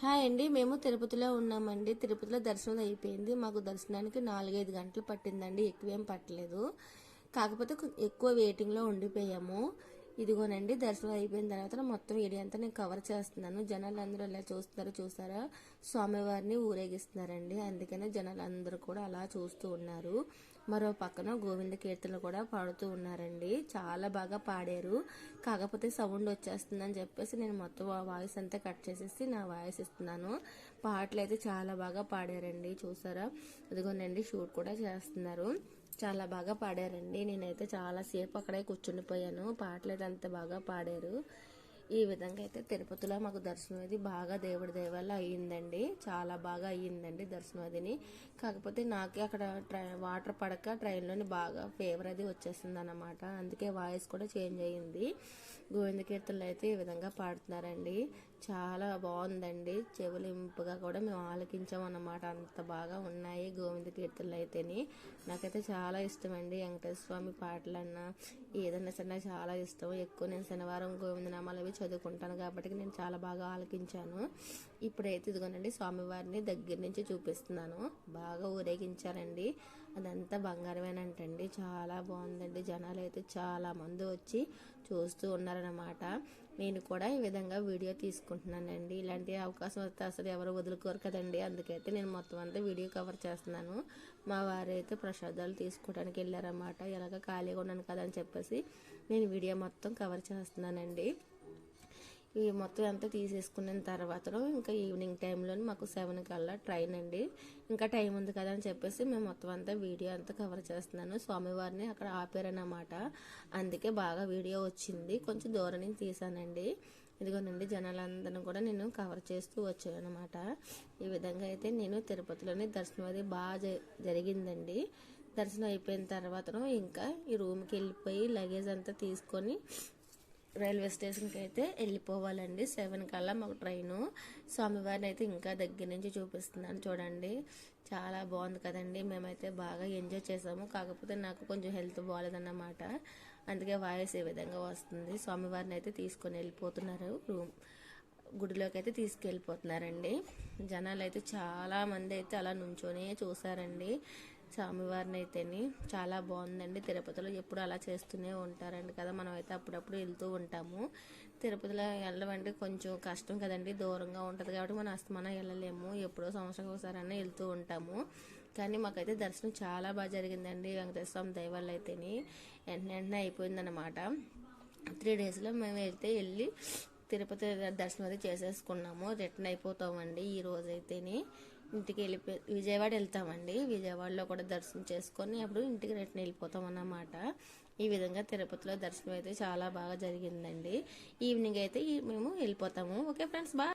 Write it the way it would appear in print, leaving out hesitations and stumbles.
Hi అండి, మేము తిరుపతిలో ఉన్నామండి. తిరుపతిలో దర్శనం అయిపోయింది. మాకు దర్శనానికి 4-5 గంటలు పట్టిందండి, ఎక్కువేం పట్టలేదు. కాకపోతే ఎక్కువ వెయిటింగ్లో ఉండిపోయాము. ఇదిగోనండి, దర్శనం అయిపోయిన తర్వాత మొత్తం వీడియో అంతా నేను కవర్ చేస్తున్నాను. జనాలు అందరూ ఎలా చూస్తున్నారు చూసారా, స్వామివారిని ఊరేగిస్తున్నారండి. అందుకనే జనాలు అందరూ కూడా అలా చూస్తూ ఉన్నారు. మరో పక్కన గోవింద కీర్తనలు కూడా పాడుతూ ఉన్నారండి. చాలా బాగా పాడారు. కాకపోతే సౌండ్ వచ్చేస్తుందని చెప్పేసి నేను మొత్తం వాయిస్ అంతా కట్ చేసేసి నా వాయిస్ ఇస్తున్నాను. పాటలు అయితే చాలా బాగా పాడారండి. చూసారా, ఇదిగోనండి షూట్ కూడా చేస్తున్నారు. చాలా బాగా పాడారండి. నేనైతే చాలా సేపు అక్కడే కూర్చుండిపోయాను. పాటలు అయితే అంత బాగా పాడారు. ఈ విధంగా అయితే తిరుపతిలో మాకు దర్శనం అది బాగా దేవుడి దయ వల్ల అయ్యిందండి. చాలా బాగా అయ్యిందండి దర్శనం అదిని. కాకపోతే నాకే అక్కడ వాటర్ పడక ట్రైన్లోని బాగా ఫీవర్ అది వచ్చేసింది అన్నమాట. అందుకే వాయిస్ కూడా చేంజ్ అయ్యింది. గోవింద కీర్తనలు అయితే ఈ విధంగా పాడుతున్నారండి. చాలా బాగుందండి. చెవులు ఇంపుగా కూడా మేము ఆలకించామన్నమాట. అంత బాగా ఉన్నాయి గోవింద కీర్తనలు అయితేని. నాకైతే చాలా ఇష్టం అండి. వెంకటేశ్వర స్వామి పాటలన్నా ఏదన్నా సరే చాలా ఇష్టం. ఎక్కువ నేను శనివారం గోవిందనామాలు అవి చదువుకుంటాను కాబట్టి నేను చాలా బాగా ఆలకించాను. ఇప్పుడైతే ఇదిగోనండి స్వామివారిని దగ్గర నుంచి చూపిస్తున్నాను. బాగా ఊరేగించారండి. అదంతా బంగారమేనంటండి. చాలా బాగుందండి. జనాలు అయితే చాలా మంది వచ్చి చూస్తూ ఉన్నారనమాట. నేను కూడా ఈ విధంగా వీడియో తీసుకుంటున్నానండి. ఇలాంటి అవకాశం వస్తే అసలు ఎవరు వదులుకోరు కదండి. అందుకైతే నేను మొత్తం అంతా వీడియో కవర్ చేస్తున్నాను. మా వారైతే ప్రసాదాలు తీసుకోవడానికి వెళ్ళారన్నమాట. ఎలాగ ఖాళీగా ఉన్నాను కదా అని చెప్పేసి నేను వీడియో మొత్తం కవర్ చేస్తున్నానండి. ఈ మొత్తం అంతా తీసేసుకున్న తర్వాత ఇంకా ఈవినింగ్ టైంలో మాకు 7 కల్లా ట్రైన్ అండి. ఇంకా టైం ఉంది కదా అని చెప్పేసి మేము మొత్తం అంతా వీడియో అంతా కవర్ చేస్తున్నాను. స్వామివారిని అక్కడ ఆపారన్నమాట. అందుకే బాగా వీడియో వచ్చింది. కొంచెం దూరం నుంచి తీసానండి. ఇదిగోనండి జనాలందరినీ కూడా నేను కవర్ చేస్తూ వచ్చాను అనమాట. ఈ విధంగా అయితే నేను తిరుపతిలోని దర్శనం అది బాగా జరిగిందండి. దర్శనం అయిపోయిన తర్వాత ఇంకా ఈ రూమ్కి వెళ్ళిపోయి లగేజ్ అంతా తీసుకొని రైల్వే స్టేషన్కి అయితే వెళ్ళిపోవాలండి. 7 కల్లా మాకు ట్రైను. స్వామివారిని అయితే ఇంకా దగ్గర నుంచి చూపిస్తున్నాను చూడండి. చాలా బాగుంది కదండి. మేమైతే బాగా ఎంజాయ్ చేసాము. కాకపోతే నాకు కొంచెం హెల్త్ బాగాలేదన్నమాట. అందుకే వాయిస్ ఈ విధంగా వస్తుంది. స్వామివారిని అయితే తీసుకొని వెళ్ళిపోతున్నారు. గుడిలోకి అయితే తీసుకెళ్ళిపోతున్నారండి. జనాలు అయితే చాలా మంది అయితే అలా నుంచొని చూసారండి స్వామివారిని అయితేని. చాలా బాగుందండి. తిరుపతిలో ఎప్పుడు అలా చేస్తూనే ఉంటారండి కదా. మనం అయితే అప్పుడప్పుడు వెళ్తూ ఉంటాము. తిరుపతిలో వెళ్ళమంటే కొంచెం కష్టం కదండి, దూరంగా ఉంటుంది కాబట్టి మనం అస్తమానం వెళ్ళలేము. ఎప్పుడో సంవత్సరం ఒకసారి వెళ్తూ ఉంటాము. కానీ మాకైతే దర్శనం చాలా బాగా జరిగిందండి. వెంకటేశ్వర స్వామి దయ వల్ల అయితేని వెంటనే అయిపోయిందన్నమాట. 3 డేస్లో మేము వెళ్ళి తిరుపతి దర్శనం అది చేసేసుకున్నాము. రిటర్న్ అయిపోతామండి ఈ రోజైతేని. ఇంటికి విజయవాడ వెళ్తామండి. విజయవాడలో కూడా దర్శనం చేసుకొని అప్పుడు ఇంటికి రిటర్న్ వెళ్ళిపోతాం అన్నమాట. ఈ విధంగా తిరుపతిలో దర్శనం అయితే చాలా బాగా జరిగిందండి. ఈవినింగ్ అయితే మేము వెళ్ళిపోతాము. Okay friends, bye.